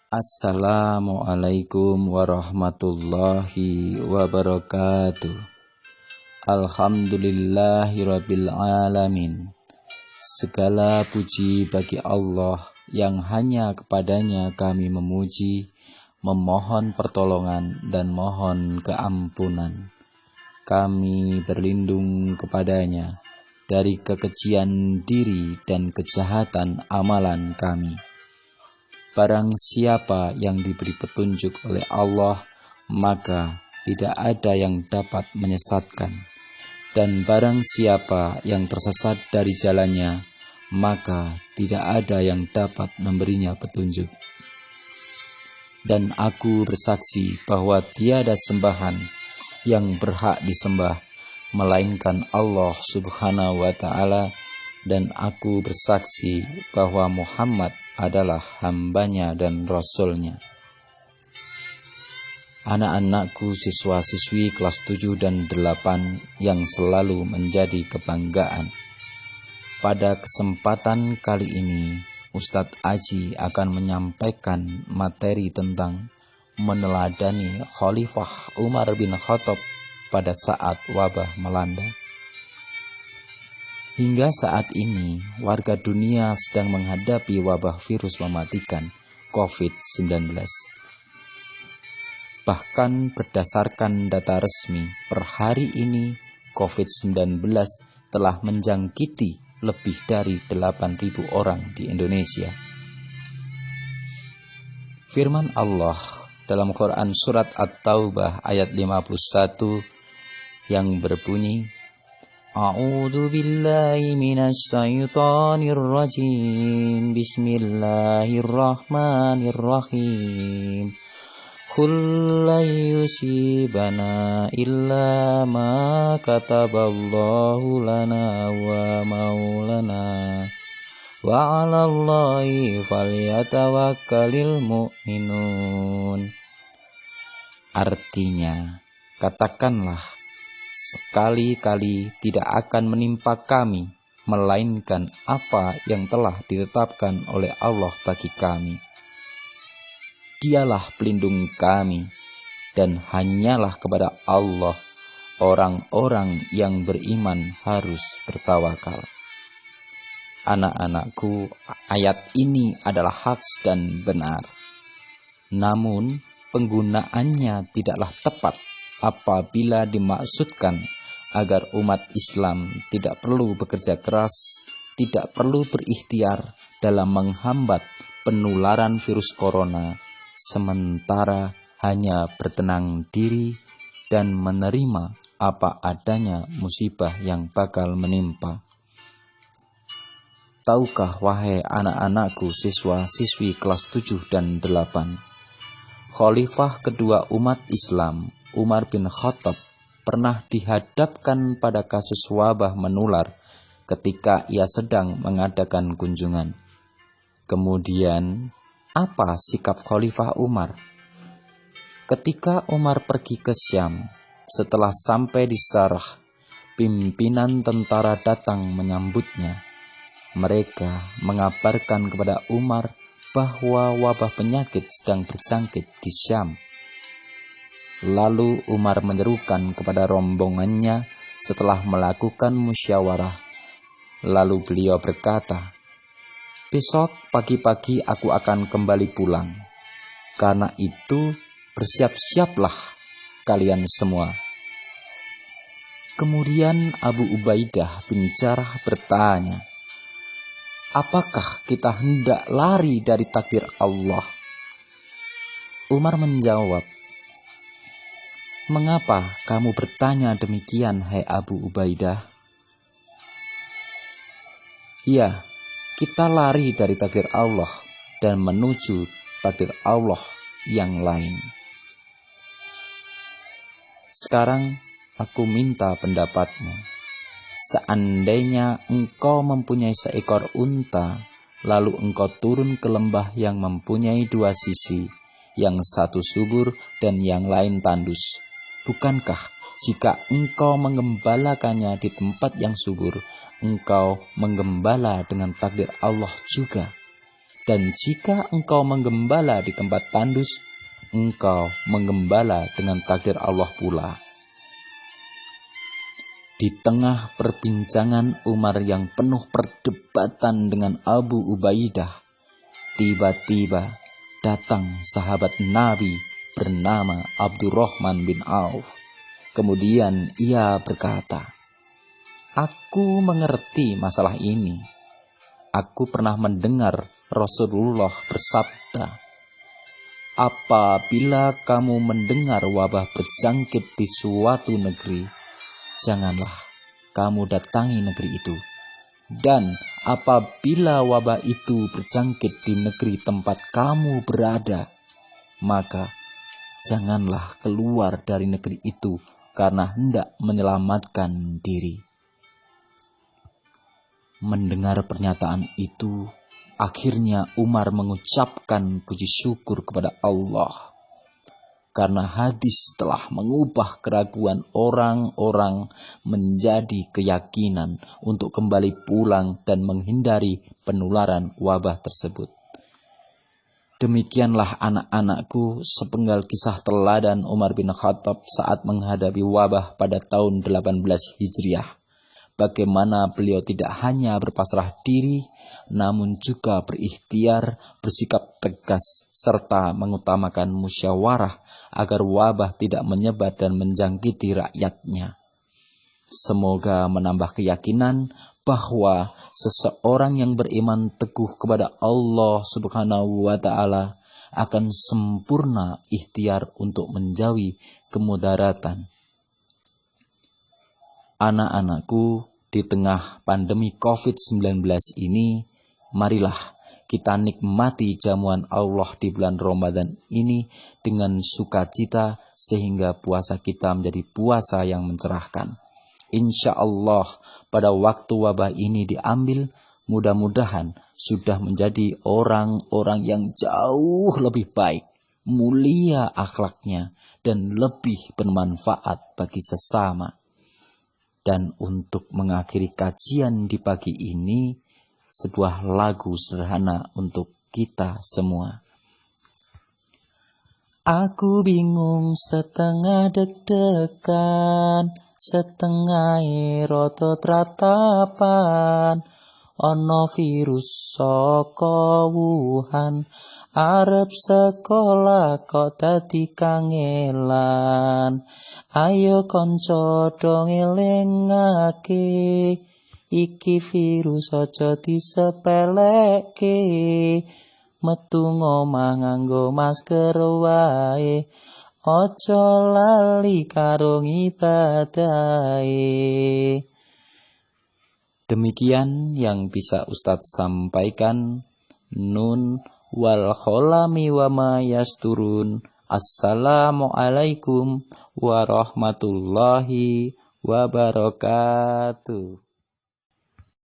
Assalamualaikum warahmatullahi wabarakatuh. Alhamdulillahirabbil alamin. Segala puji bagi Allah yang hanya kepadanya kami memuji, memohon pertolongan dan mohon keampunan. Kami berlindung kepadanya dari kekejian diri dan kejahatan amalan kami. Barang siapa yang diberi petunjuk oleh Allah, maka tidak ada yang dapat menyesatkan. Dan barang siapa yang tersesat dari jalannya, maka tidak ada yang dapat memberinya petunjuk. Dan aku bersaksi bahwa tiada sembahan yang berhak disembah, melainkan Allah Subhanahu wa Ta'ala, dan aku bersaksi bahwa Muhammad adalah hambanya dan rasulnya. Anak-anakku siswa-siswi kelas 7 dan 8 yang selalu menjadi kebanggaan. Pada kesempatan kali ini, Ustadz Aji akan menyampaikan materi tentang meneladani Khalifah Umar bin Khattab pada saat wabah melanda. Hingga saat ini, warga dunia sedang menghadapi wabah virus mematikan COVID-19. Bahkan berdasarkan data resmi, per hari ini COVID-19 telah menjangkiti lebih dari 8.000 orang di Indonesia. Firman Allah dalam Quran Surat At-Taubah ayat 51 yang berbunyi, A'udzu billahi minasy syaithanir rajim. Bismillahirrahmanirrahim. Qul la yusibana illa ma kataballahu lana wa maulana wa 'alallahi falyatawakkalul mu'minun. Artinya, katakanlah, sekali-kali tidak akan menimpa kami, melainkan apa yang telah ditetapkan oleh Allah bagi kami. Dialah pelindung kami, dan hanyalah kepada Allah orang-orang yang beriman harus bertawakal. Anak-anakku, ayat ini adalah hak dan benar. Namun, penggunaannya tidaklah tepat apabila dimaksudkan agar umat Islam tidak perlu bekerja keras, tidak perlu berikhtiar dalam menghambat penularan virus corona, sementara hanya bertenang diri dan menerima apa adanya musibah yang bakal menimpa. Tahukah wahai anak-anakku siswa-siswi kelas 7 dan 8, Khalifah kedua umat Islam, Umar bin Khattab, pernah dihadapkan pada kasus wabah menular ketika ia sedang mengadakan kunjungan. Kemudian, apa sikap Khalifah Umar? Ketika Umar pergi ke Syam, setelah sampai di Sarah, pimpinan tentara datang menyambutnya. Mereka mengabarkan kepada Umar bahwa wabah penyakit sedang berjangkit di Syam. Lalu Umar menyerukan kepada rombongannya setelah melakukan musyawarah. Lalu beliau berkata, "Besok pagi-pagi aku akan kembali pulang. Karena itu bersiap-siaplah kalian semua." Kemudian Abu Ubaidah bin Jarrah bertanya, "Apakah kita hendak lari dari takdir Allah?" Umar menjawab, "Mengapa kamu bertanya demikian, hai Abu Ubaidah?" "Ya, kita lari dari takdir Allah dan menuju takdir Allah yang lain." Sekarang aku minta pendapatmu. Seandainya engkau mempunyai seekor unta, lalu engkau turun ke lembah yang mempunyai dua sisi, yang satu subur dan yang lain tandus, bukankah jika engkau mengembalakannya di tempat yang subur, engkau menggembala dengan takdir Allah juga? Dan jika engkau menggembala di tempat tandus, engkau menggembala dengan takdir Allah pula. Di tengah perbincangan Umar yang penuh perdebatan dengan Abu Ubaidah, tiba-tiba datang sahabat Nabi bernama Abdurrahman bin Auf. Kemudian ia berkata, "Aku mengerti masalah ini. Aku pernah mendengar Rasulullah bersabda, apabila kamu mendengar wabah berjangkit di suatu negeri, janganlah kamu datangi negeri itu. Dan apabila wabah itu berjangkit di negeri tempat kamu berada, maka janganlah keluar dari negeri itu karena hendak menyelamatkan diri." Mendengar pernyataan itu, akhirnya Umar mengucapkan puji syukur kepada Allah. Karena hadis telah mengubah keraguan orang-orang menjadi keyakinan untuk kembali pulang dan menghindari penularan wabah tersebut. Demikianlah anak-anakku sepenggal kisah teladan Umar bin Khattab saat menghadapi wabah pada tahun 18 Hijriah. Bagaimana beliau tidak hanya berpasrah diri, namun juga berikhtiar, bersikap tegas, serta mengutamakan musyawarah agar wabah tidak menyebar dan menjangkiti rakyatnya. Semoga menambah keyakinan bahwa seseorang yang beriman teguh kepada Allah Subhanahu wa Ta'ala akan sempurna ikhtiar untuk menjauhi kemudaratan. Anak-anakku, di tengah pandemi COVID-19 ini, marilah kita nikmati jamuan Allah di bulan Ramadan ini dengan sukacita sehingga puasa kita menjadi puasa yang mencerahkan. Insya Allah pada waktu wabah ini diambil, mudah-mudahan sudah menjadi orang-orang yang jauh lebih baik, mulia akhlaknya, dan lebih bermanfaat bagi sesama. Dan untuk mengakhiri kajian di pagi ini, sebuah lagu sederhana untuk kita semua. Aku bingung setengah deg-degan, setengah rotot ratapan, ono virus saka Wuhan, arep sekolah kok dadi kangelan. Ayo konco dong elingake, iki virus aja disepeleke, metu ngomah nganggo masker wae, aja lali karo ngibadahe. Demikian yang bisa Ustadz sampaikan. Nun wal kholami wa ma yasturun. Assalamualaikum warahmatullahi wabarakatuh.